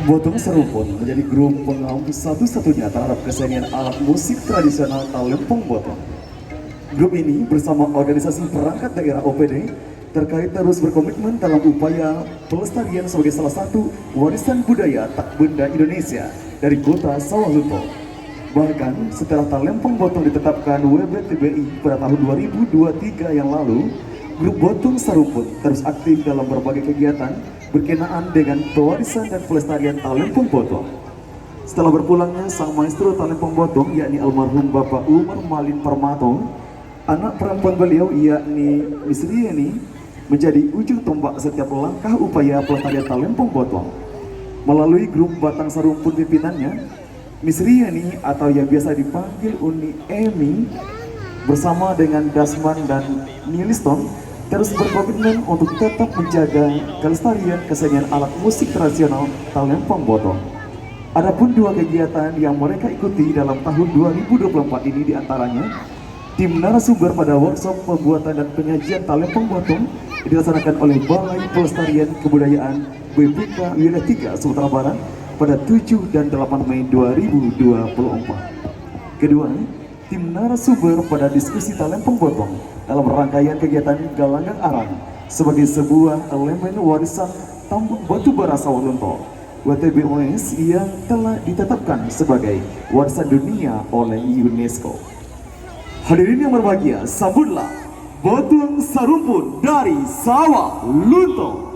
Botong Seruput menjadi grup pengaum satu-satunya terhadap kesenian alat musik tradisional Talempong Botong. Grup ini bersama organisasi perangkat daerah OPD terkait terus berkomitmen dalam upaya pelestarian sebagai salah satu warisan budaya tak benda Indonesia dari kota Sawalunto. Bahkan setelah Talempong Botong ditetapkan WBTBI pada tahun 2023 yang lalu, grup Botong Seruput terus aktif dalam berbagai kegiatan berkenaan dengan pewarisan dan pelestarian Talempong Botong. Setelah berpulangnya sang maestro Talempong Botong yakni almarhum Bapak Umar Malin Parmato, anak perempuan beliau yakni Miss Rieni menjadi ujung tombak setiap langkah upaya pelestarian Talempong Botong. Melalui grup Batang Sarumpun pimpinannya, Miss Rieni atau yang biasa dipanggil Uni Emi bersama dengan Dasman dan Niliston terus berkomitmen untuk tetap menjaga kelestarian kesenian alat musik tradisional Talempong Botong. Adapun dua kegiatan yang mereka ikuti dalam tahun 2024 ini diantaranya tim narasumber pada workshop pembuatan dan penyajian Talempong Botong dilaksanakan oleh Balai Pelestarian Kebudayaan BPK Wilayah 3 Sumatera Barat pada 7 dan 8 Mei 2024. Kedua, tim narasumber pada diskusi Talempong Botong dalam rangkaian kegiatan Galangan Arang sebagai sebuah elemen warisan tambang batu bara Sawalunto WTBOS yang telah ditetapkan sebagai warisan dunia oleh UNESCO. Hadirin yang berbahagia, sambutlah Botong Sarumpun dari Sawalunto.